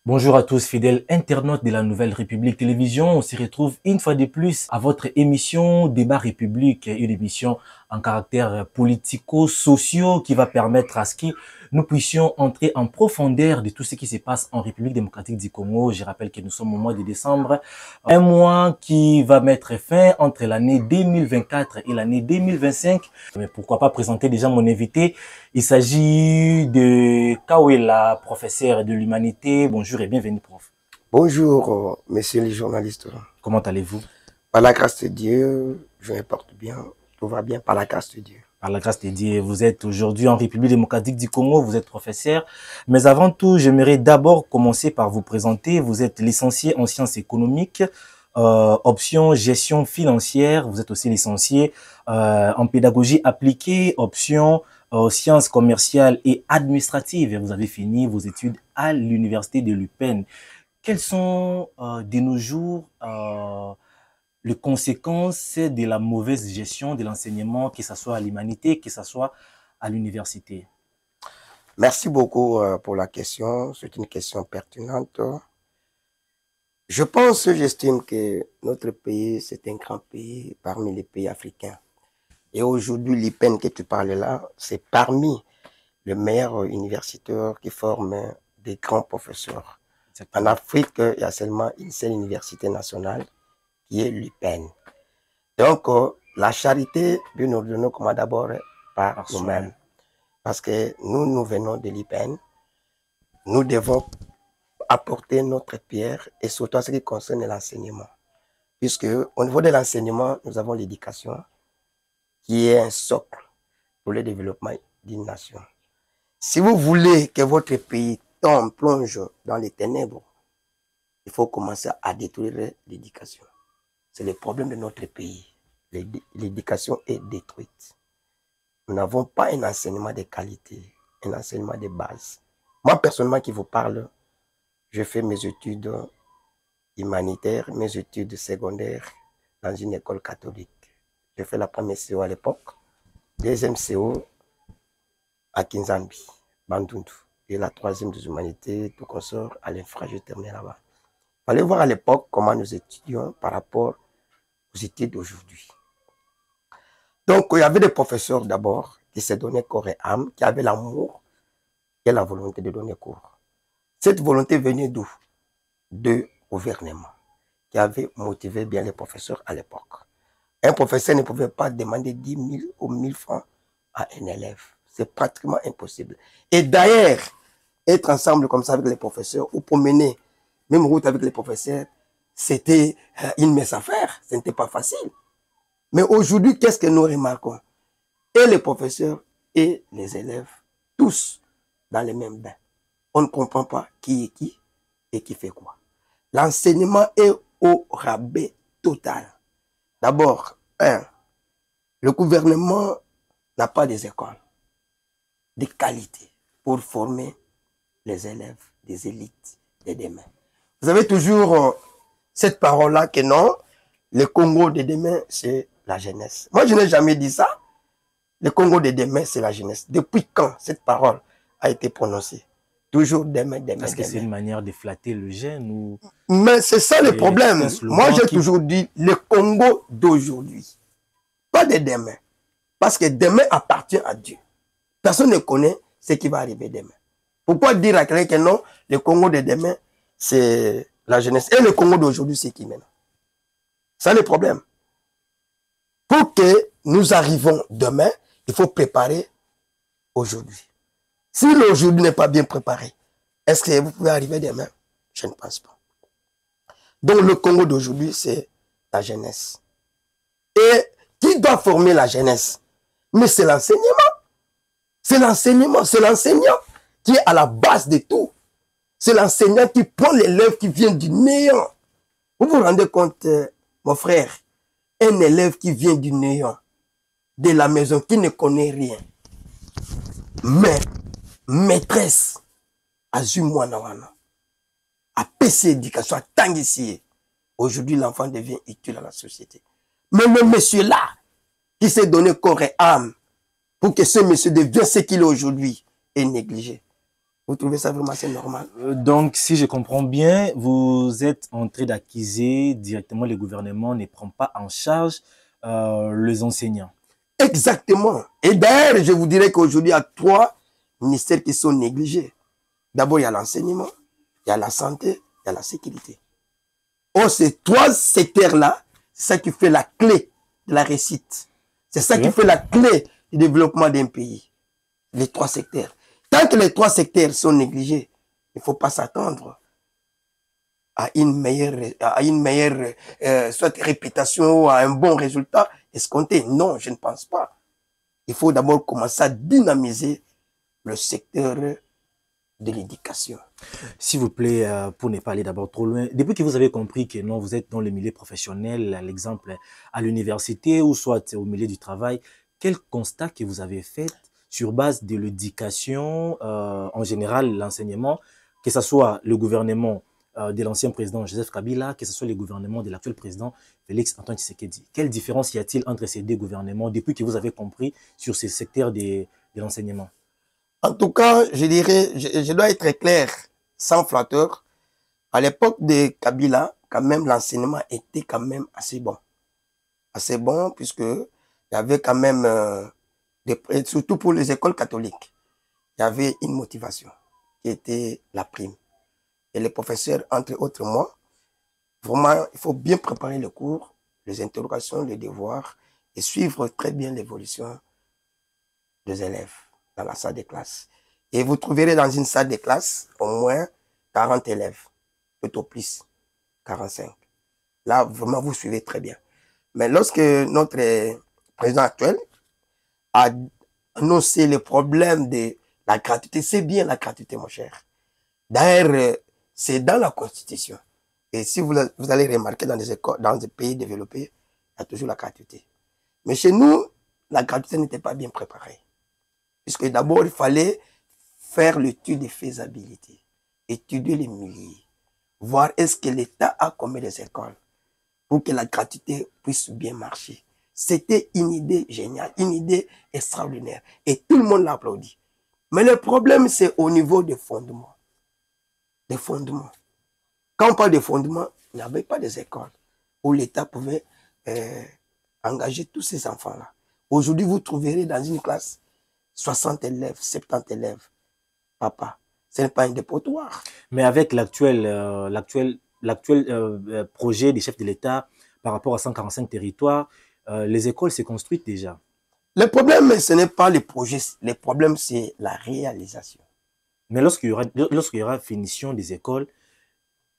Bonjour à tous, fidèles internautes de la Nouvelle République Télévision. On se retrouve une fois de plus à votre émission Débat République, une émission en caractère politico-socio qui va permettre à ce que nous puissions entrer en profondeur de tout ce qui se passe en République démocratique du Congo. Je rappelle que nous sommes au mois de décembre, un mois qui va mettre fin entre l'année 2024 et l'année 2025. Mais pourquoi pas présenter déjà mon invité? Il s'agit de Kawela, professeur de l'humanité. Bonjour et bienvenue, prof. Bonjour, messieurs les journalistes. Comment allez-vous? Par la grâce de Dieu, je me porte bien. Tout va bien par la grâce de Dieu. Par la grâce de Dieu, vous êtes aujourd'hui en République démocratique du Congo, vous êtes professeur. Mais avant tout, j'aimerais d'abord commencer par vous présenter. Vous êtes licencié en sciences économiques, option gestion financière. Vous êtes aussi licencié en pédagogie appliquée, option sciences commerciales et administratives. Et vous avez fini vos études à l'université de l'UPenn. Quelles sont de nos jours les conséquences de la mauvaise gestion de l'enseignement, que ce soit à l'humanité, que ce soit à l'université? Merci beaucoup pour la question. C'est une question pertinente. J'estime que notre pays, c'est un grand pays parmi les pays africains. Et aujourd'hui, l'IPEN que tu parles là, c'est parmi les meilleurs universitaires qui forment des grands professeurs. Exactement. En Afrique, il y a seulement une seule université nationale qui est l'UPEN. Donc, la charité, bien nous commence d'abord par nous-mêmes. Parce que nous venons de l'UPEN. Nous devons apporter notre pierre et surtout en ce qui concerne l'enseignement. Puisque au niveau de l'enseignement, nous avons l'éducation qui est un socle pour le développement d'une nation. Si vous voulez que votre pays plonge dans les ténèbres, il faut commencer à détruire l'éducation. C'est le problème de notre pays. L'éducation est détruite. Nous n'avons pas un enseignement de qualité, un enseignement de base. Moi, personnellement, qui vous parle, je fais mes études humanitaires, mes études secondaires dans une école catholique. J'ai fait la première CO à l'époque, deuxième CO à Kinzambi, Bandundu, et la troisième des humanités, tout consort à l'Infra, je terminais là-bas. Il fallait voir à l'époque comment nous étudions par rapport aux études d'aujourd'hui. Donc, il y avait des professeurs d'abord qui se donnaient corps et âme, qui avaient l'amour et la volonté de donner cours. Cette volonté venait d'où? De gouvernement, qui avait motivé bien les professeurs à l'époque. Un professeur ne pouvait pas demander 10 000 ou 1 000 francs à un élève. C'est pratiquement impossible. Et d'ailleurs, être ensemble comme ça avec les professeurs ou promener même route avec les professeurs, c'était une mince affaire. Ce n'était pas facile. Mais aujourd'hui, qu'est-ce que nous remarquons? Et les professeurs et les élèves, tous dans les mêmes bains. On ne comprend pas qui est qui et qui fait quoi. L'enseignement est au rabais total. D'abord, le gouvernement n'a pas des écoles de qualité pour former les élèves des élites de demain. Vous avez toujours cette parole-là que non, le Congo de demain, c'est la jeunesse. Moi, je n'ai jamais dit ça. Le Congo de demain, c'est la jeunesse. Depuis quand cette parole a été prononcée? Toujours demain, demain, Est-ce que c'est une manière de flatter le jeune ou... Mais c'est ça le problème. Moi, j'ai toujours dit le Congo d'aujourd'hui. Pas de demain. Parce que demain appartient à Dieu. Personne ne connaît ce qui va arriver demain. Pourquoi dire à quelqu'un que non, le Congo de demain, c'est la jeunesse. Et le Congo d'aujourd'hui, c'est qui maintenant? C'est le problème. Pour que nous arrivons demain, il faut préparer aujourd'hui. Si l'aujourd'hui n'est pas bien préparé, est-ce que vous pouvez arriver demain? Je ne pense pas. Donc le Congo d'aujourd'hui, c'est la jeunesse. Et qui doit former la jeunesse? Mais c'est l'enseignement. C'est l'enseignement, c'est l'enseignant qui est à la base de tout. C'est l'enseignant qui prend l'élève qui vient du néant. Vous vous rendez compte, mon frère, un élève qui vient du néant, de la maison, qui ne connaît rien, mais maîtresse azui mwana wana, apesi éducation, ici. Aujourd'hui, l'enfant devient utile à la société. Mais le monsieur-là, qui s'est donné corps et âme pour que ce monsieur devienne ce qu'il est aujourd'hui, est négligé. Vous trouvez ça vraiment assez normal? Donc, si je comprends bien, vous êtes en train d'accuser directement le gouvernement ne prend pas en charge les enseignants. Exactement. Et d'ailleurs, je vous dirais qu'aujourd'hui, il y a 3 ministères qui sont négligés. D'abord, il y a l'enseignement, il y a la santé, il y a la sécurité. Or, ces 3 secteurs-là, c'est ça qui fait la clé de la réussite. C'est ça qui fait la clé du développement d'un pays. Les 3 secteurs. Tant que les 3 secteurs sont négligés, il ne faut pas s'attendre à une meilleure soit réputation ou à un bon résultat escompté. Non, je ne pense pas. Il faut d'abord commencer à dynamiser le secteur de l'éducation. S'il vous plaît, pour ne pas aller d'abord trop loin, depuis que vous avez compris que non, vous êtes dans le milieu professionnel, l'exemple à l'université ou soit au milieu du travail, quel constat que vous avez fait sur base de l'éducation, en général l'enseignement, que ce soit le gouvernement de l'ancien président Joseph Kabila, que ce soit le gouvernement de l'actuel président Félix Antoine Tshisekedi. Quelle différence y a-t-il entre ces 2 gouvernements depuis que vous avez compris sur ces secteurs de l'enseignement? En tout cas, je dirais, je dois être clair, sans flatteur. À l'époque de Kabila, quand même, l'enseignement était quand même assez bon. Assez bon, puisque il y avait quand même, surtout pour les écoles catholiques, il y avait une motivation qui était la prime. Et les professeurs, entre autres moi, vraiment, il faut bien préparer le cours, les interrogations, les devoirs, et suivre très bien l'évolution des élèves dans la salle de classe. Et vous trouverez dans une salle de classe au moins 40 élèves, plutôt plus, 45. Là, vraiment, vous suivez très bien. Mais lorsque notre président actuel a annoncé le problème de la gratuité, c'est bien la gratuité, mon cher. D'ailleurs, c'est dans la Constitution. Et si vous allez remarquer dans des écoles, dans des pays développés, il y a toujours la gratuité. Mais chez nous, la gratuité n'était pas bien préparée. Puisque d'abord, il fallait faire l'étude de faisabilité, étudier les milieux, voir est-ce que l'État a combien des écoles pour que la gratuité puisse bien marcher. C'était une idée géniale, une idée extraordinaire. Et tout le monde l'a applaudi. Mais le problème, c'est au niveau des fondements. Des fondements. Quand on parle de fondements, il n'y avait pas des écoles où l'État pouvait engager tous ces enfants-là. Aujourd'hui, vous trouverez dans une classe 60 élèves, 70 élèves. Papa, ce n'est pas un dépotoir. Mais avec l'actuel projet des chefs de l'État par rapport à 145 territoires, les écoles se construisent déjà. Le problème, ce n'est pas les projets. Le problème, c'est la réalisation. Mais lorsqu'il y aura finition des écoles,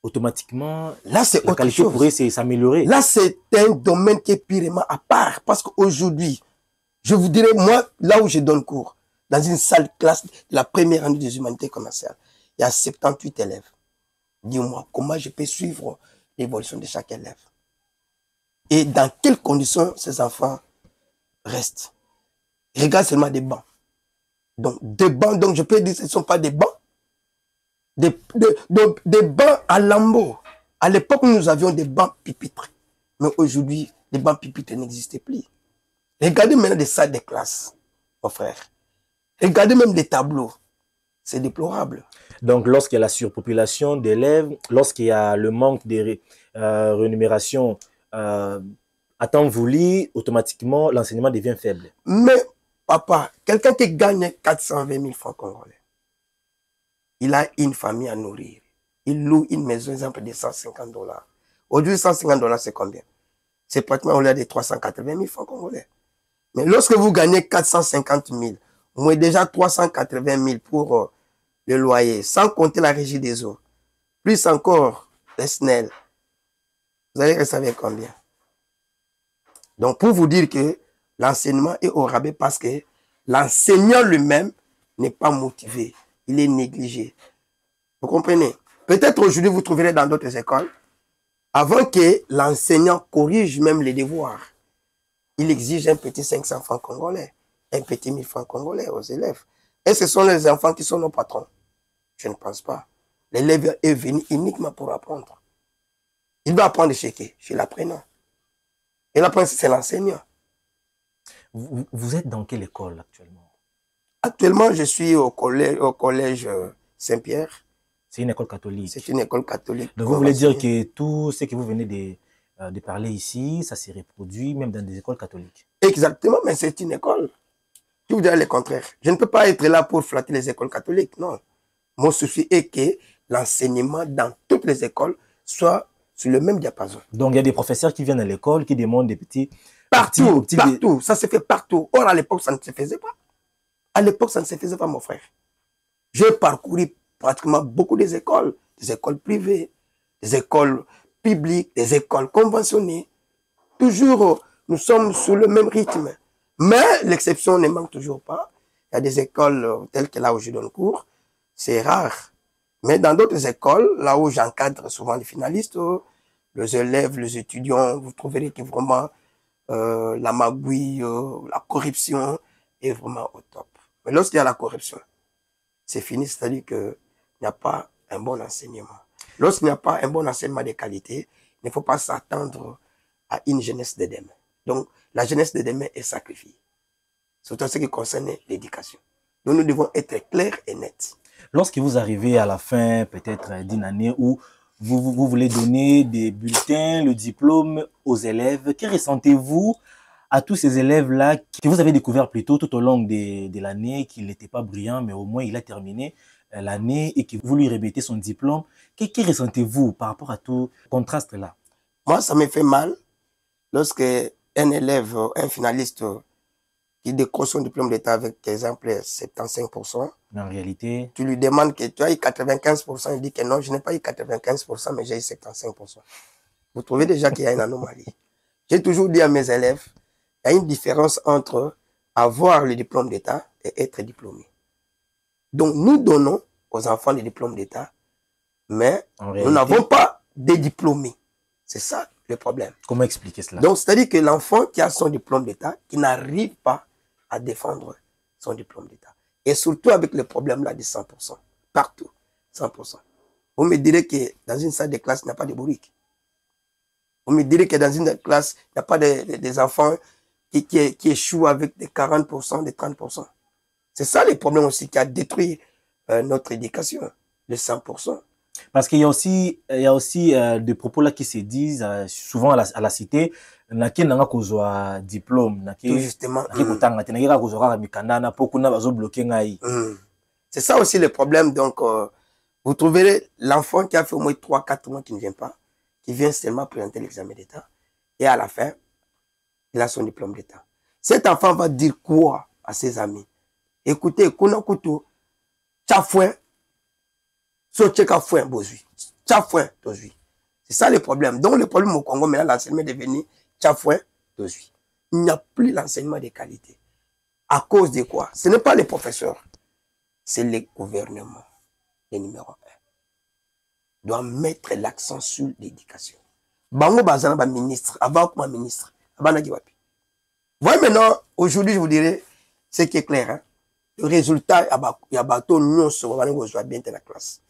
automatiquement, là, c'est la qualité pourrait s'améliorer. Là, c'est un domaine qui est purement à part. Parce qu'aujourd'hui, je vous dirais, moi, là où je donne cours, dans une salle classe de la première année des humanités commerciales, il y a 78 élèves. Dis-moi, comment je peux suivre l'évolution de chaque élève? Et dans quelles conditions ces enfants restent? Regarde seulement des bancs. Donc, des bancs, donc je peux dire que ce ne sont pas des bancs. Des bancs à lambeaux. À l'époque, nous avions des bancs pupitres. Mais aujourd'hui, les bancs pupitres n'existaient plus. Regardez maintenant des salles de classe, mon frère. Regardez même des tableaux. C'est déplorable. Donc, lorsqu'il y a la surpopulation d'élèves, lorsqu'il y a le manque de rémunération à temps voulu, automatiquement, l'enseignement devient faible. Mais, papa, quelqu'un qui gagne 420 000 francs congolais, il a une famille à nourrir. Il loue une maison, exemple, de 150 $. Aujourd'hui, 150 $, c'est combien? C'est pratiquement au-delà de 380 000 francs congolais. Mais lorsque vous gagnez 450 000, moins déjà 380 000 pour le loyer, sans compter la régie des eaux, plus encore les SNEL, vous allez savoir combien. Donc, pour vous dire que l'enseignement est au rabais parce que l'enseignant lui-même n'est pas motivé. Il est négligé. Vous comprenez? Peut-être aujourd'hui, vous trouverez dans d'autres écoles, avant que l'enseignant corrige même les devoirs, il exige un petit 500 francs congolais, un petit 1000 francs congolais aux élèves. Et ce sont les enfants qui sont nos patrons. Je ne pense pas. L'élève est venu uniquement pour apprendre. Il va apprendre chez qui? Chez l'apprenant. Et l'apprenant, c'est l'enseignant. Vous êtes dans quelle école actuellement? Actuellement, je suis au collège Saint-Pierre. C'est une école catholique. C'est une école catholique. Donc vous voulez dire que tout ce que vous venez de parler ici, ça se reproduit même dans des écoles catholiques? Exactement, mais c'est une école. Je vous dirais le contraire. Je ne peux pas être là pour flatter les écoles catholiques, non. Mon souci est que l'enseignement dans toutes les écoles soit sur le même diapason. Donc il y a des professeurs qui viennent à l'école, qui demandent des petits... Partout, partout. Ça se fait partout. Or, à l'époque, ça ne se faisait pas. À l'époque, ça ne se faisait pas, mon frère. J'ai parcouru pratiquement beaucoup des écoles privées, des écoles publiques, des écoles conventionnées. Toujours, nous sommes sous le même rythme. Mais l'exception ne manque toujours pas. Il y a des écoles telles que là où je donne cours, c'est rare. Mais dans d'autres écoles, là où j'encadre souvent les finalistes, les élèves, les étudiants, vous trouverez que vraiment la magouille, la corruption est vraiment au top. Mais lorsqu'il y a la corruption, c'est fini, c'est-à-dire qu'il n'y a pas un bon enseignement. Lorsqu'il n'y a pas un bon enseignement de qualité, il ne faut pas s'attendre à une jeunesse de demain. Donc, la jeunesse de demain est sacrifiée. Surtout en ce qui concerne l'éducation. Donc, nous devons être clairs et nets. Lorsque vous arrivez à la fin, peut-être d'une année où vous voulez donner des bulletins, le diplôme aux élèves, que ressentez-vous à tous ces élèves-là que vous avez découvert plus tôt tout au long de l'année, qu'il n'était pas brillant, mais au moins il a terminé l'année et que vous lui remettez son diplôme? Que ressentez-vous par rapport à tout contraste-là? Moi, ça me fait mal lorsque un élève, un finaliste qui décroche son diplôme d'État avec, par exemple, 75%. Mais en réalité... Tu lui demandes que tu as eu 95%, il dit que non, je n'ai pas eu 95%, mais j'ai eu 75%. Vous trouvez déjà qu'il y a une anomalie. J'ai toujours dit à mes élèves, il y a une différence entre avoir le diplôme d'État et être diplômé. Donc, nous donnons aux enfants le diplôme d'État, mais nous n'avons pas de diplômés. C'est ça le problème. Comment expliquer cela? Donc, c'est-à-dire que l'enfant qui a son diplôme d'État, qui n'arrive pas à défendre son diplôme d'État. Et surtout avec le problème là de 100%. Partout. 100%. Vous me direz que dans une salle de classe, il n'y a pas de bourrique. Vous me direz que dans une classe, il n'y a pas des enfants qui échouent avec des 40%, des 30%. C'est ça le problème aussi qui a détruit notre éducation. Le 100%. Parce qu'il y a aussi des propos là qui se disent souvent à la cité, naki nanga kozwa diplôme, tout justement. C'est ça aussi le problème. Donc, vous trouverez l'enfant qui a fait au moins 3-4 mois qui ne vient pas, qui vient seulement présenter l'examen d'État, et à la fin, il a son diplôme d'État. Cet enfant va dire quoi à ses amis? Écoutez, Kunakutu, Tchafouin, c'est ça le problème. Donc, le problème au Congo, maintenant, l'enseignement est devenu Tchafouin, Tozui. Il n'y a plus l'enseignement de qualité. À cause de quoi? Ce n'est pas les professeurs, c'est le gouvernement, le numéro 1. Doit mettre l'accent sur l'éducation. Bango Bazana, ministre, avant comme ministre, vous voyez maintenant, aujourd'hui, je vous dirais, ce qui est clair, hein? Le résultat, il y a bateau, nous, on va bien dans la classe.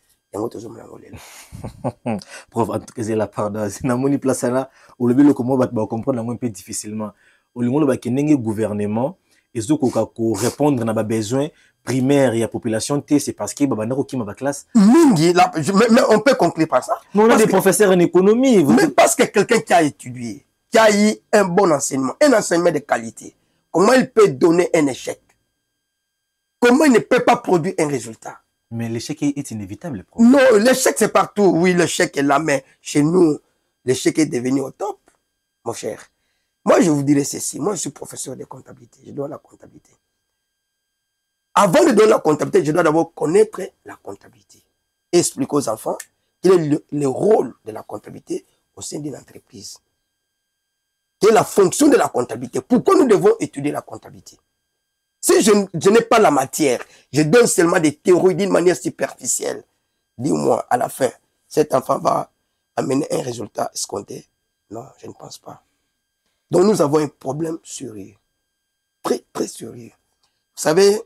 Prof, en tout cas, c'est la pardon. C'est une place là où le comment va comprendre un peu difficilement. Au lieu de gouvernement et ce qu'on répondre à nos besoins primaires et à la population, c'est parce que baba nako qui ma classe. Mais on peut conclure par ça. Non, on a des professeurs en économie. Mais parce que quelqu'un qui a étudié, qui a eu un bon enseignement, un enseignement de qualité, comment il peut donner un échec? Comment il ne peut pas produire un résultat? Mais l'échec est inévitable. Non, l'échec c'est partout. Oui, l'échec est là, mais chez nous, l'échec est devenu au top, mon cher. Moi, je vous dirais ceci. Moi, je suis professeur de comptabilité. Je donne la comptabilité. Avant de donner la comptabilité, je dois d'abord connaître la comptabilité. Expliquer aux enfants quel est le rôle de la comptabilité au sein d'une entreprise. Quelle est la fonction de la comptabilité? Pourquoi nous devons étudier la comptabilité? Si je n'ai pas la matière, je donne seulement des théories d'une manière superficielle. Dis-moi, à la fin, cet enfant va amener un résultat escompté? Non, je ne pense pas. Donc nous avons un problème sérieux. Très, très sérieux. Vous savez,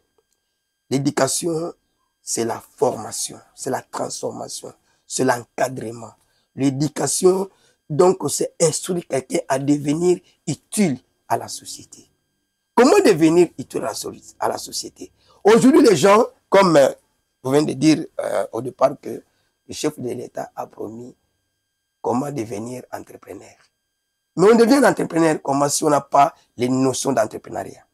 l'éducation c'est la formation, c'est la transformation, c'est l'encadrement. L'éducation, donc, c'est instruire quelqu'un à devenir utile à la société. Comment devenir utile à la société? Aujourd'hui, les gens, comme vous venez de dire au départ que le chef de l'État a promis comment devenir entrepreneur. Mais on devient entrepreneur comment si on n'a pas les notions d'entrepreneuriat?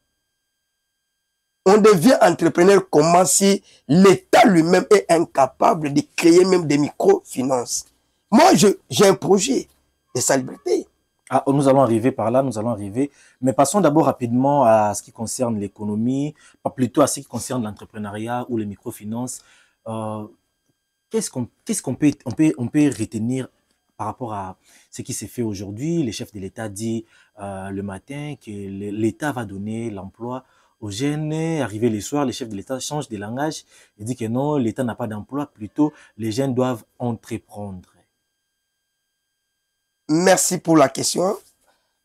On devient entrepreneur comment si l'État lui-même est incapable de créer même des microfinances. Moi, j'ai un projet de salubrité. Ah, nous allons arriver par là, nous allons arriver. Mais passons d'abord rapidement à ce qui concerne l'économie, pas plutôt à ce qui concerne l'entrepreneuriat ou les microfinances. Euh, qu'est-ce qu'on peut retenir par rapport à ce qui s'est fait aujourd'hui? Le chef de l'État dit le matin que l'État va donner l'emploi aux jeunes. Arrivé le soir, le chef de l'État change de langage et dit que non, l'État n'a pas d'emploi, plutôt les jeunes doivent entreprendre. Merci pour la question.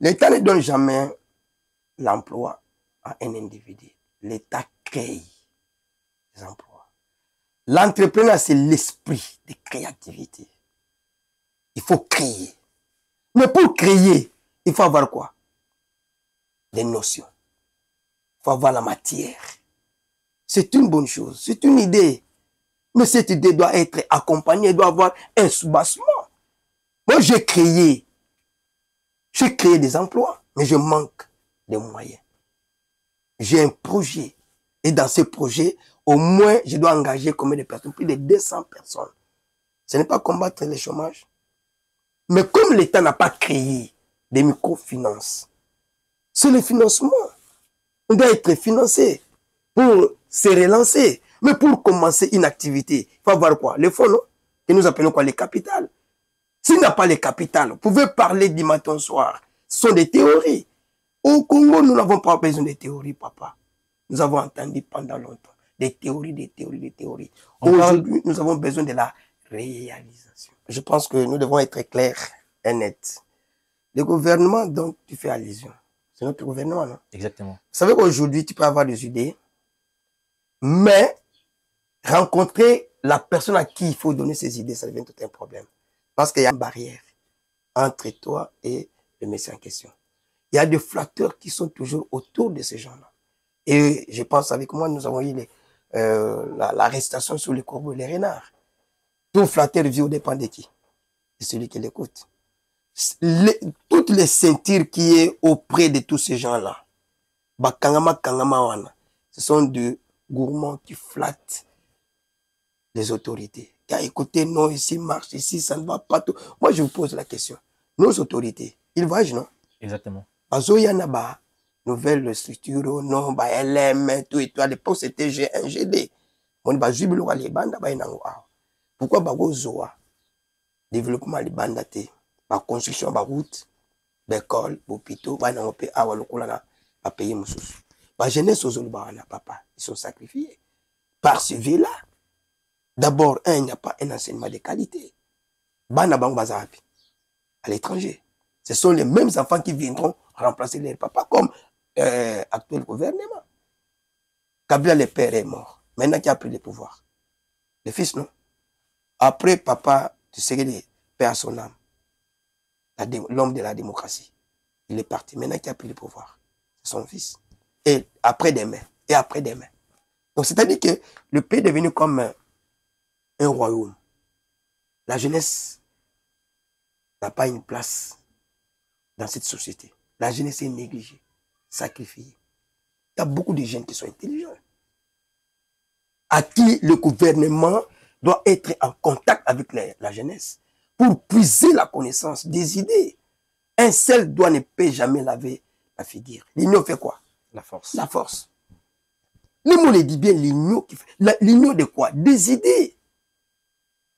L'État ne donne jamais l'emploi à un individu. L'État crée des emplois. L'entrepreneur, c'est l'esprit de créativité. Il faut créer. Mais pour créer, il faut avoir quoi? Des notions. Il faut avoir la matière. C'est une bonne chose. C'est une idée. Mais cette idée doit être accompagnée, doit avoir un soubassement. Moi, j'ai créé des emplois, mais je manque de moyens. J'ai un projet. Et dans ce projet, au moins, je dois engager combien de personnes? Plus de 200 personnes. Ce n'est pas combattre le chômage. Mais comme l'État n'a pas créé des microfinances, c'est le financement. On doit être financé pour se relancer. Mais pour commencer une activité, il faut avoir quoi? Les fonds, non? Et nous appelons quoi? Les capitales. S'il n'y a pas les capitales, vous pouvez parler du matin au soir. Ce sont des théories. Au Congo, nous n'avons pas besoin de théories, papa. Nous avons entendu pendant longtemps des théories, des théories, des théories. Aujourd'hui, nous avons besoin de la réalisation. Je pense que nous devons être clairs et nets. Le gouvernement, donc, tu fais allusion. C'est notre gouvernement, non? Exactement. Vous savez qu'aujourd'hui, tu peux avoir des idées, mais rencontrer la personne à qui il faut donner ces idées, ça devient tout un problème. Parce qu'il y a une barrière entre toi et le monsieur en question. Il y a des flatteurs qui sont toujours autour de ces gens-là. Et je pense avec moi, nous avons eu l'arrestation sur les corbeaux et les renards. Tout flatteur vit au dépend de qui? De celui qui l'écoute. Toutes les ceintures qui est auprès de tous ces gens-là, ce sont des gourmands qui flattent les autorités. Car écoutez, non, ici marche, ici ça ne va pas tout. Moi, je vous pose la question. Nos autorités, ils voyagent, non? Exactement. Azoyanaba, nouvelle structure, non, LM, tout et tout. À l'époque, c'était G1, GD. On va jubiler les bandes, pourquoi bago zoa? Développement les bandes, la construction, la route, l'école, l'hôpital, la payer mon sous. La jeunesse aux papa, ils sont sacrifiés. Par ce là d'abord, il n'y a pas un enseignement de qualité. Bana bang bazapi, à l'étranger. Ce sont les mêmes enfants qui viendront remplacer leurs papas comme actuel gouvernement. Kabila, le père, est mort. Maintenant, qui a pris le pouvoir? Le fils, non? Après, papa, tu sais, il perd à son âme. L'homme de la démocratie. Il est parti. Maintenant, qui a pris le pouvoir? C'est son fils. Et après demain. Et après demain. Donc, c'est-à-dire que le pays est devenu comme un royaume. La jeunesse n'a pas une place dans cette société. La jeunesse est négligée, sacrifiée. Il y a beaucoup de jeunes qui sont intelligents, à qui le gouvernement doit être en contact avec la jeunesse pour puiser la connaissance des idées. Un seul doigt ne peut jamais laver la figure. L'union fait quoi? La force. La force. Le mot le dit bien, l'union qui fait. L'union de quoi? Des idées.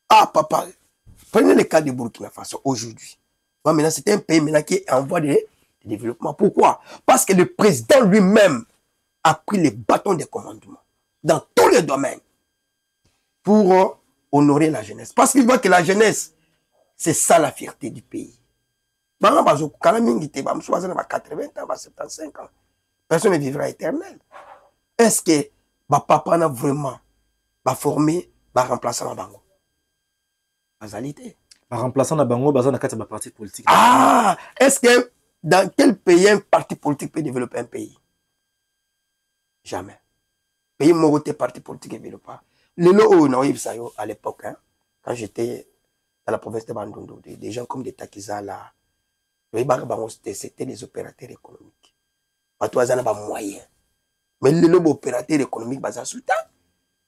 Ah, papa, prenez le cas du Burkina Faso aujourd'hui. Maintenant, c'est un pays maintenant qui est en voie de développement. Pourquoi? Parce que le président lui-même a pris les bâtons de commandement dans tous les domaines pour honorer la jeunesse. Parce qu'il voit que la jeunesse, c'est ça la fierté du pays. Quand on a 80 ans, 75 ans, personne ne vivra éternel. Est-ce que papa n'a vraiment former, remplaçant la bango. Azalité. Remplaçant la bango, bazan na kati ba parti politique. Ah, est-ce que dans quel pays un parti politique peut développer un pays? Jamais. Pays moroté parti politique ne développe pas. Le lot à l'époque, hein, quand j'étais dans la province de Bandundu, des gens comme des Takizala, c'était des opérateurs économiques. Pas toi, ça n'a pas moyen. Mais les opérateurs économiques,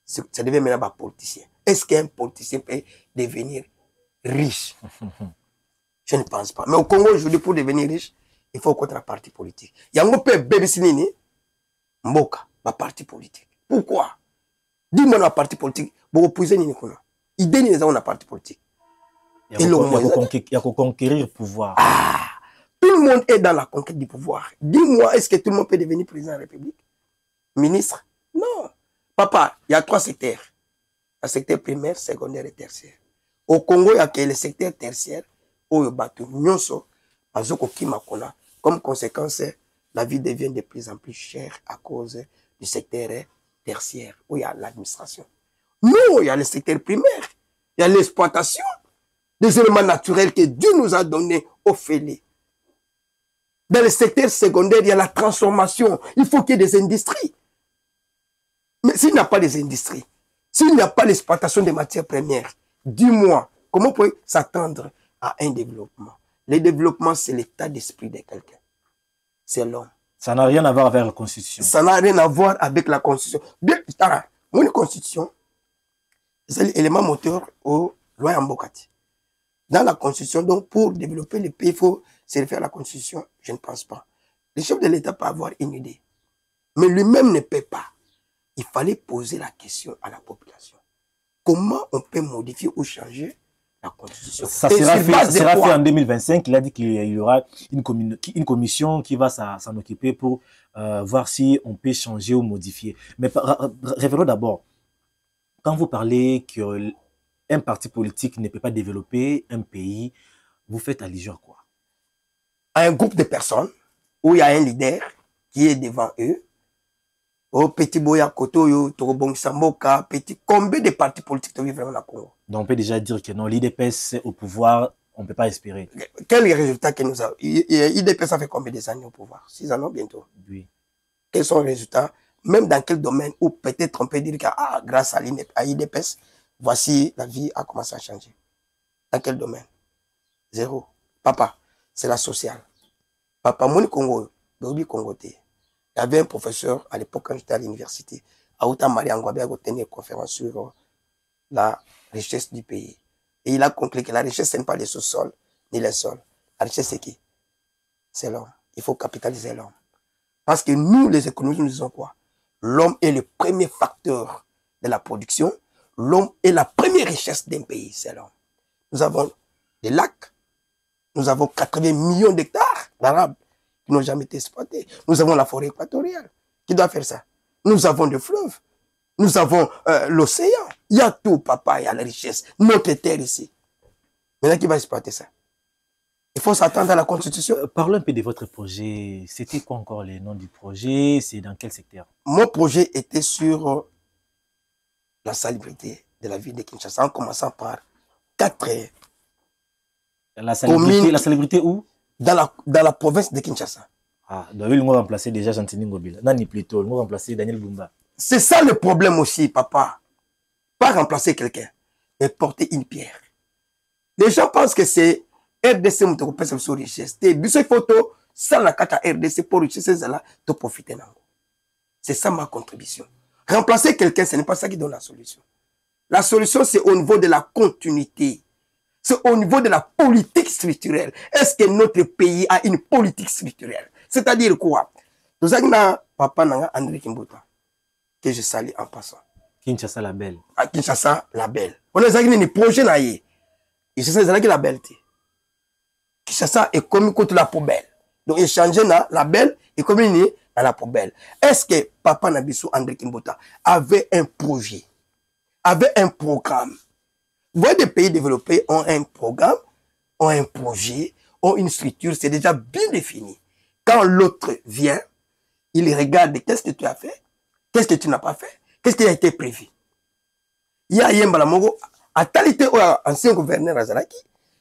ça devient maintenant un politicien. Est-ce qu'un politicien peut devenir riche? Je ne pense pas. Mais au Congo, aujourd'hui, pour devenir riche, il faut contre un parti politique. Il y a un peu de Mboka, un parti politique. Pourquoi? Dis-moi un parti politique. Beaucoup plus de idée ni un parti politique. Il y a qu'à conquérir le pouvoir. Ah, tout le monde est dans la conquête du pouvoir. Dis-moi, est-ce que tout le monde peut devenir président de la République? Ministre? Non. Papa, il y a 3 secteurs. Le secteur primaire, secondaire et tertiaire. Au Congo, il y a que le secteur tertiaire où il y a comme conséquence, la vie devient de plus en plus chère à cause du secteur tertiaire où il y a l'administration. Non, il y a le secteur primaire. Il y a l'exploitation des éléments naturels que Dieu nous a donnés au fêlé. Dans le secteur secondaire, il y a la transformation. Il faut qu'il y ait des industries. Mais s'il n'y a pas des industries, s'il n'y a pas l'exploitation des matières premières, dis-moi, comment on peut s'attendre à un développement? Le développement, c'est l'état d'esprit de quelqu'un. C'est l'homme. Ça n'a rien à voir avec la Constitution. Ça n'a rien à voir avec la Constitution. Bien, mon Constitution, c'est l'élément moteur au loi Mbokati. Dans la Constitution, donc pour développer le pays, il faut se référer à la Constitution. Je ne pense pas. Le chef de l'État peut avoir une idée. Mais lui-même ne peut pas. Il fallait poser la question à la population. Comment on peut modifier ou changer la Constitution? Ça sera fait en 2025. Il a dit qu'il y aura une commission qui va s'en occuper pour voir si on peut changer ou modifier. Mais revenons d'abord. Quand vous parlez qu'un parti politique ne peut pas développer un pays, vous faites allusion à quoi? À un groupe de personnes où il y a un leader qui est devant eux. Oh, petit Boya Koto, Torobong Samboka, petit. Combien de partis politiques tu vraiment dans le Congo? Donc on peut déjà dire que non, l'IDPS au pouvoir, on ne peut pas espérer. Quel est le résultat que nous avons? L'IDPS a fait combien des années au pouvoir? 6 ans bientôt. Oui. Quels sont les résultats? Même dans quel domaine où peut-être on peut dire que grâce à l'IDPS, voici la vie a commencé à changer. Dans quel domaine? Zéro. Papa, c'est la sociale. Papa, mon Congo, Béobi Congoté. Il y avait un professeur à l'époque quand j'étais à l'université, Aouta Marie Angwabe, a tenu une conférence sur la richesse du pays. Et il a conclu que la richesse, ce n'est pas les sous-sols ni les sols. La richesse, c'est qui? C'est l'homme. Il faut capitaliser l'homme. Parce que nous, les économistes, nous disons quoi? L'homme est le premier facteur de la production. L'homme est la première richesse d'un pays, c'est l'homme. Nous avons des lacs. Nous avons 80 millions d'hectares d'arables qui n'ont jamais été exploités. Nous avons la forêt équatoriale. Qui doit faire ça? Nous avons des fleuves. Nous avons l'océan. Il y a tout, papa, il y a la richesse. Notre terre ici. Maintenant, qui va exploiter ça? Il faut s'attendre à la Constitution. Parlons un peu de votre projet. C'était quoi encore les noms du projet? C'est dans quel secteur? Mon projet était sur la salubrité de la ville de Kinshasa, en commençant par 4 la salubrité où? Dans la province de Kinshasa. Ah, donc ils vont remplacer déjà Gentini Ngobila. Nani plutôt, ils vont remplacer Daniel Bumba. C'est ça le problème aussi, papa. Pas remplacer quelqu'un, mais porter une pierre. Les gens pensent que c'est RDC qui sur richesse. Des photos, ça la carte à RDC pour richesse, là, de profiter. C'est ça ma contribution. Remplacer quelqu'un, ce n'est pas ça qui donne la solution. La solution, c'est au niveau de la continuité. C'est au niveau de la politique structurelle. Est-ce que notre pays a une politique structurelle? C'est-à-dire quoi? Nous avons papa Nanga André Kimbuta, que je salue en passant. Kinshasa la belle. À Kinshasa la belle. On a un projet là. Kinshasa c'est la belle. Kinshasa est comme contre la poubelle. Donc échanger la belle et comme dans la poubelle. Est-ce que papa Nabiso André Kimbuta avait un projet, avait un programme? Vous voyez, des pays développés ont un programme, ont un projet, ont une structure, c'est déjà bien défini. Quand l'autre vient, il regarde qu'est-ce que tu as fait, qu'est-ce que tu n'as pas fait, qu'est-ce qui a été prévu. Il y a Yembala Mogo, à talité ou ancien gouverneur Azalaki,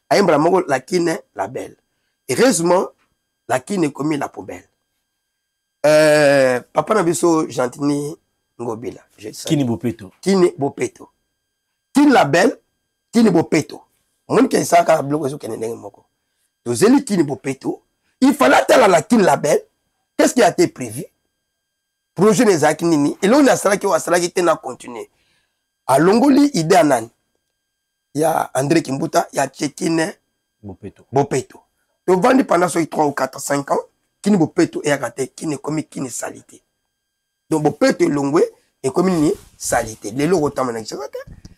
à Yembala Mogo, la kine la belle. Heureusement, la kine commis la poubelle. Papa Nabiso Gentini Ngobila. Kini Bopeto. Kini Bopeto. Kini la belle, Kini Bopeto. Mon qui est ça, car bloqué sur Kene Moko. Donc, Zeli Kini Bopeto. Il fallait attendre la Kini la belle. Qu'est-ce qui a été prévu? Projet des Akinini. Et là, on a ça qui a continué. À Longoli, il y a Nan. Il y a André Kimbuta, il y a Tchekine Bopeto. Donc, vendu pendant 3 ou 4, 5 ans, Kini Bopeto et Agate, qui ne commis Kini salité. Donc, Bopeto et Longwe est commis une salité. Les lots autant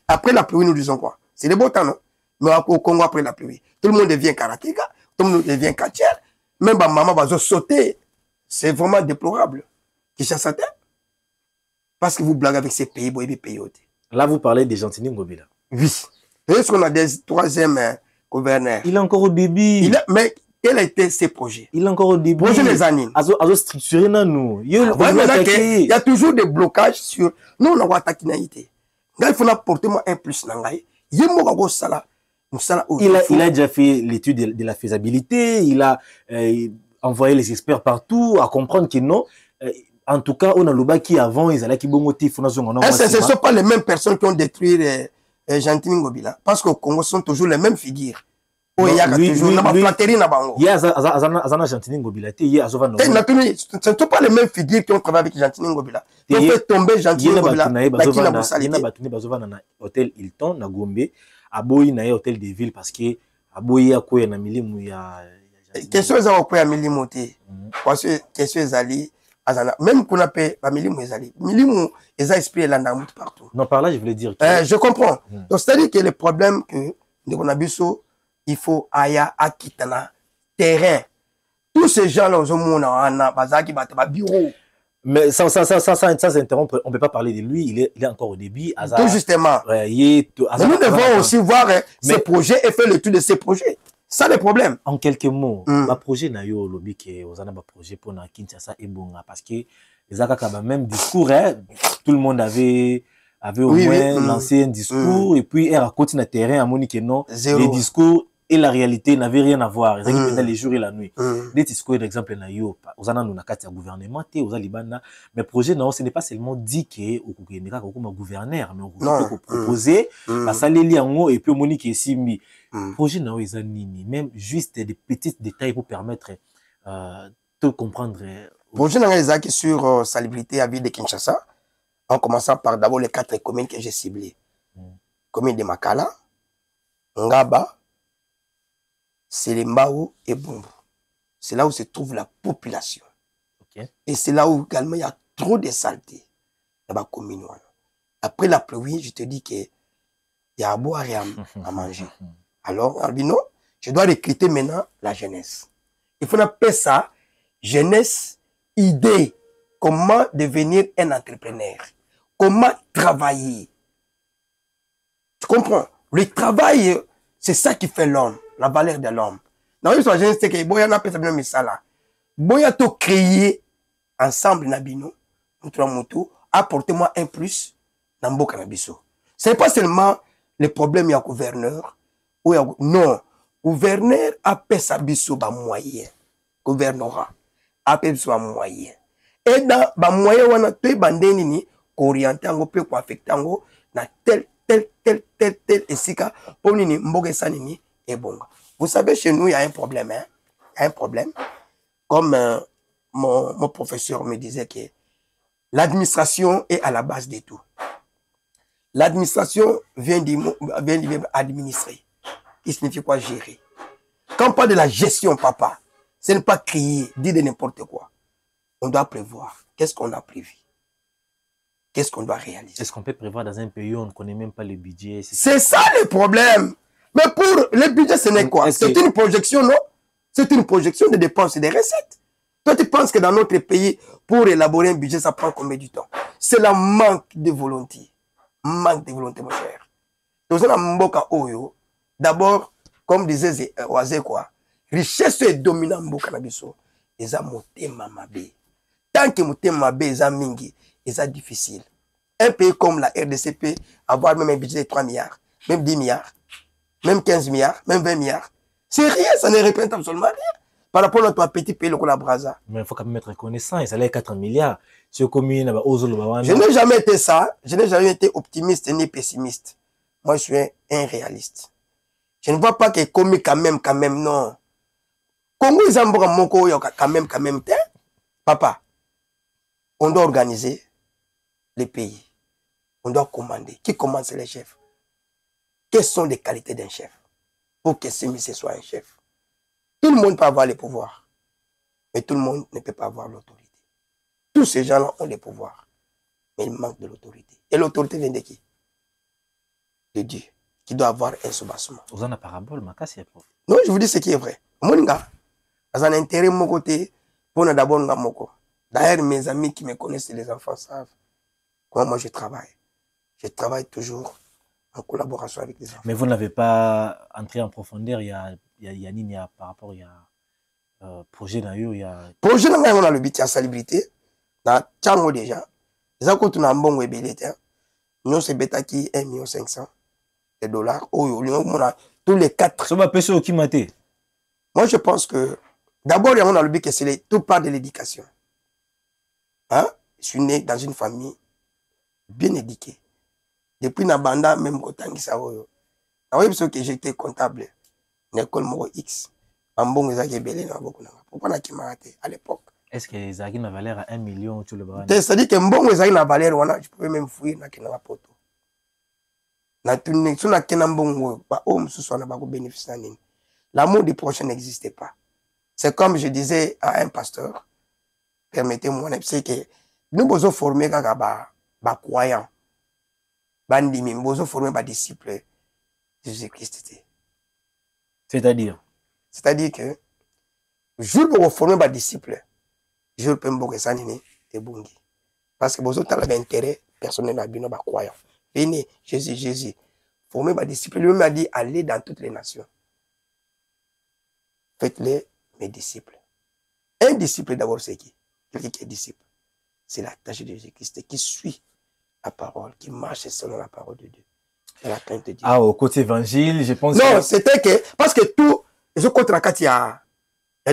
après la pluie, nous disons quoi? C'est des beaux temps, non? Mais au Congo, après la pluie, tout le monde devient karatéka, tout le monde devient catcher. Même ma maman va sauter. C'est vraiment déplorable. Qui chasse à terre? Parce que vous blaguez avec ces pays, vous pays. Là, vous parlez de Gentini Ngobila. Oui. Est-ce qu'on a des troisième gouverneur? Il est encore au début. Mais quels étaient ses projets? Il est encore au début. Projet des années. Azo structuré dans nous. Il y a toujours des blocages sur. Nous, on a attaqué naïté. Il faut apporter un plus. Il a déjà fait l'étude de la faisabilité. Il a envoyé les experts partout à comprendre que non. En tout cas, on a le bas qui avant, ils allaient qui bon motif. Ce ne sont pas les mêmes personnes qui ont détruit Gentini Ngobila. Parce qu'au Congo, ce sont toujours les mêmes figures. Il y a toujours la flatterie. Il y a Gentini Ngobila. Ce ne sont pas les mêmes figures qui ont travaillé avec Gentini Ngobila. Ils ont fait tomber Gentini Ngobila. Il y a hôtel Hilton, na Gombe, à Boyi, na hôtel de ville, parce que à Boyi, à quoi, na milimu, il y a. Question est à quoi, milimu, parce que question est allée. Même qu'on appelle la milimu ezali. Milimu est esprit là partout. Non, par là, je voulais dire. Je comprends. Donc, c'est-à-dire que le problème que nous avons, il faut aya akitana terrain. Tous ces gens-là, ils ont un bureau. Mais sans s'interrompre, on ne peut pas parler de lui. Il est encore au début. Tout justement. Nous devons aussi voir ses projets et faire le tour de ses projets. Ça, le problème. En quelques mots, le projet n'a eu au lobby qui est aux projet pour Kinshasa et Bonga parce que les Akaka, même discours, tout le monde avait au moins lancé un discours et puis elle a continué le terrain à Monique non. Les discours et la réalité n'avaient rien à voir. Ils avaient les jours et la nuit. Les discours, par exemple, aux Ananunakati gouvernement, aux Alibana, mais projet non, ce n'est pas seulement dit que au gouverneur, mais on peut proposer, parce que et puis Monique et Simi. Projet non, ils ont même juste des petits détails pour permettre de comprendre. Projet non, ils ont sur salubrité à ville de Kinshasa, en commençant par d'abord les 4 communes que j'ai ciblées. Commune de Makala, Ngaba, Selembao et Bombo. C'est là où se trouve la population. Et c'est là où également il y a trop de saleté dans la commune. Après la pluie, je te dis qu'il y a à boire et à manger. Alors, Albino, je dois recruter maintenant la jeunesse. Il faut appeler ça jeunesse, idée, comment devenir un entrepreneur, comment travailler. Tu comprends? Le travail, c'est ça qui fait l'homme, la valeur de l'homme. Dans une jeunesse, c'est que Boya n'a pas ça bien ça là. Boya to créer ensemble Nabino, apportez-moi un plus dans Mboka Nabiso. Ce n'est pas seulement le problème, il y a gouverneur. Non, gouverneur a fait sa biso ba moyen. Gouvernorat a fait sa moyen. Et dans ba moyen wana te bandeni ni orienter ngo pe ko affecter ngo na tel et sika pour ni mboge sanini et bon. Vous savez chez nous il y a un problème hein. Il y a un problème. Comme mon professeur me disait que l'administration est à la base de tout. L'administration vient d'administrer. Il signifie quoi gérer? Quand on parle de la gestion, papa, ce n'est pas crier, dire de n'importe quoi. On doit prévoir. Qu'est-ce qu'on a prévu? Qu'est-ce qu'on doit réaliser? Est-ce qu'on peut prévoir dans un pays où on ne connaît même pas le budget? C'est ça le problème. Mais pour le budget, ce n'est quoi? C'est une projection, non? C'est une projection de dépenses et des recettes. Toi, tu penses que dans notre pays, pour élaborer un budget, ça prend combien de temps? C'est le manque de volonté. Manque de volonté, mon cher. Donc, on a Mboka Oyo. D'abord, comme disait Oazé quoi, richesse est dominante Mboka Nabiso. Ils ont monté Mamabe. Tant que monté Mamabe, ils ont mingi, ils ont difficile. Un pays comme la RDC peut avoir même un budget de 3 milliards, même 10 milliards, même 15 milliards, même 20 milliards. C'est rien, ça ne représente absolument rien. Par rapport à notre petit pays, le Brazza. Mais il faut quand même être reconnaissant. Il allait 4 milliards. Je n'ai jamais été ça. Je n'ai jamais été optimiste ni pessimiste. Moi, je suis un réaliste. Je ne vois pas que comme quand même, non. Congo, ils ont quand même, papa, on doit organiser les pays. On doit commander. Qui commande, c'est les chefs. Quelles sont les qualités d'un chef pour que ce monsieur soit un chef? Tout le monde peut avoir les pouvoirs, mais tout le monde ne peut pas avoir l'autorité. Tous ces gens-là ont les pouvoirs, mais ils manquent de l'autorité. Et l'autorité vient de qui? De Dieu, qui doit avoir un soubassement. Vous en avez parabole, ma casse, non, je vous dis ce qui est vrai. Moninga, dans un intérêt de mon côté, pour d'abord Ngamoko. D'ailleurs, mes amis qui me connaissent, les enfants savent comment moi je travaille. Je travaille toujours en collaboration avec les enfants. Mais vous n'avez pas entré en profondeur, il y a par rapport, il y a projet dans eux, il y a... Projet dans on a le but, il y a salubrité. Dans Tchango déjà, les accords on a un bon webélité. Nous, c'est bêta qui 1 500 000 $. Oh, tous les 4. Ça va pêcher au Kimate. Moi, je pense que d'abord, on a le but que c'est tout part de l'éducation. Hein? Je suis né dans une famille bien éduquée. Depuis Nabanda, même quand que j'étais comptable, l'école Moro X, en bon, pourquoi n'a pas à l'époque? Est-ce que les agis na valeur à 1 million tu le vois? C'est-à-dire que bon, les agis na valeur, je pouvais même fouiller dans la poto. L'amour du prochain n'existait pas. C'est comme je disais à un pasteur, permettez-moi, c'est que nous devons former des croyants. Nous devons former des disciples de Jésus-Christ. C'est-à-dire? C'est-à-dire que, je veux former des disciples, je peux me faire des bungi. Parce que vous avez l'intérêt personnel à des croyants. Venez, Jésus. Former des disciples. Lui m'a dit, allez dans toutes les nations. Faites-les mes disciples. Un disciple d'abord, c'est qui? Quelqu'un qui est disciple. C'est la tâche de Jésus-Christ qui suit la parole, qui marche selon la parole de Dieu. C'est la crainte de Dieu. Ah, au côté évangile, je pense. Non, c'était que, parce que tout, je contre la il y a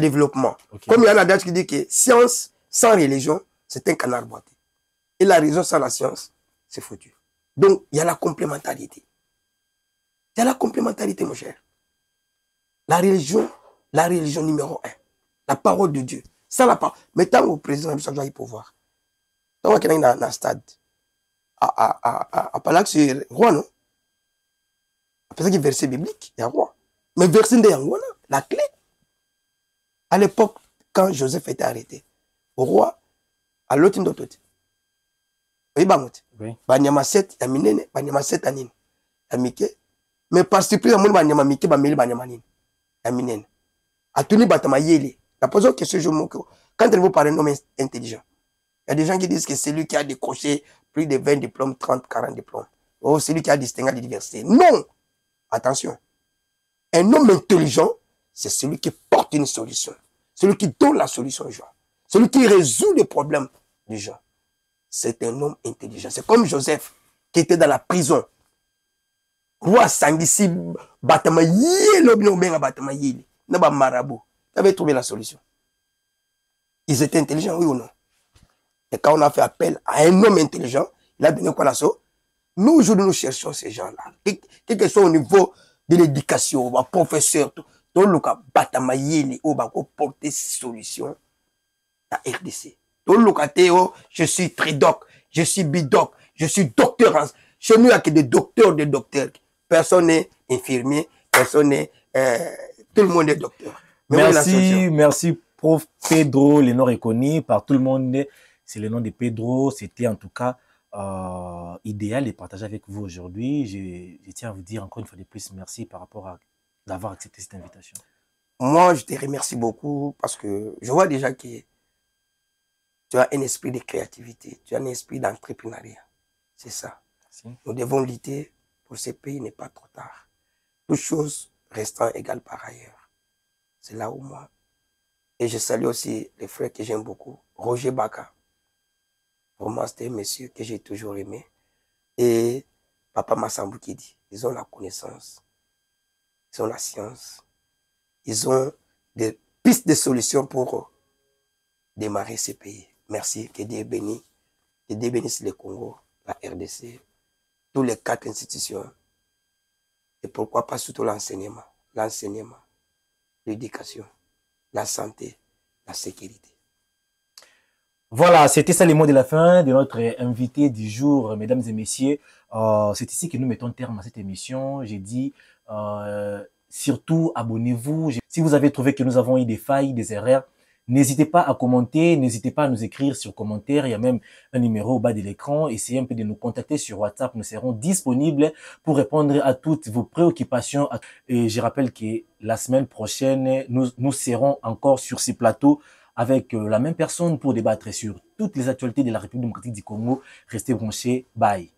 développement. Okay. Comme il y a un adage qui dit que science sans religion, c'est un canard boité. Et la raison sans la science, c'est foutu. Donc, il y a la complémentarité. Il y a la complémentarité, mon cher. La religion numéro 1. La parole de Dieu. Sans la parole. Mais tant au président, ça doit y pouvoir. Tant qu'il y a un stade. À parler que c'est roi, non? Après ça, il y a verset biblique, il y a roi. Mais verset de Yangouna, la clé. À l'époque, quand Joseph était arrêté, au roi, à l'autre d'autre. Oui, Banyama 7, Yaminene, Banyama 7 anine. Yamike. Mais par surprise, Banyama Mike, Banyama Nine. Yaminene. A tout le batama yéli. La position que ce jour, quand elle vous parle d'un homme intelligent, il y a des gens qui disent que c'est lui qui a décroché plus de 20 diplômes, 30, 40 diplômes. Oh, c'est lui qui a distingué l'université. Non! Attention. Un homme intelligent, c'est celui qui porte une solution. Celui qui donne la solution aux gens. Celui qui résout les problèmes des gens. C'est un homme intelligent. C'est comme Joseph, qui était dans la prison. Roi Sangisi, Batama Yélo, Batama Yéli. Naba marabout. Tu avais trouvé la solution. Ils étaient intelligents, oui ou non? Et quand on a fait appel à un homme intelligent, il a donné quoi la sauce? Nous, aujourd'hui, nous cherchons ces gens-là. Quel que soit au niveau de l'éducation, professeur, tout le cas, Batama Yéli, on va porter solution à RDC. Tout le cas, je suis tridoc, je suis bidoc, je suis docteur. Chez nous, il n'y a que des docteurs. Personne n'est infirmier, personne n'est... tout le monde est docteur. Mais merci, prof Pedro, le nom reconnu par tout le monde. C'est le nom de Pedro. C'était en tout cas idéal de partager avec vous aujourd'hui. Je tiens à vous dire encore une fois de plus merci par rapport à d'avoir accepté cette invitation. Moi, je te remercie beaucoup parce que je vois déjà que tu as un esprit de créativité, tu as un esprit d'entrepreneuriat. C'est ça. Merci. Nous devons lutter pour ce pays, n'est pas trop tard. Toutes choses restant égales par ailleurs. C'est là où moi. Et je salue aussi les frères que j'aime beaucoup. Roger Baka. Vraiment, c'était un monsieur que j'ai toujours aimé. et Papa Massambou qui dit, ils ont la connaissance, ils ont la science, ils ont des pistes de solutions pour démarrer ces pays. Merci, que Dieu bénisse. Que Dieu bénisse le Congo, la RDC, tous les 4 institutions. Et pourquoi pas surtout l'enseignement, l'éducation, la santé, la sécurité. Voilà, c'était ça les mots de la fin de notre invité du jour, mesdames et messieurs. C'est ici que nous mettons terme à cette émission. J'ai dit, surtout, abonnez-vous. Si vous avez trouvé que nous avons eu des failles, des erreurs, n'hésitez pas à commenter, n'hésitez pas à nous écrire sur commentaire. Il y a même un numéro au bas de l'écran. Essayez un peu de nous contacter sur WhatsApp. Nous serons disponibles pour répondre à toutes vos préoccupations. Et je rappelle que la semaine prochaine, nous serons encore sur ces plateaux avec la même personne pour débattre sur toutes les actualités de la République démocratique du Congo. Restez branchés. Bye.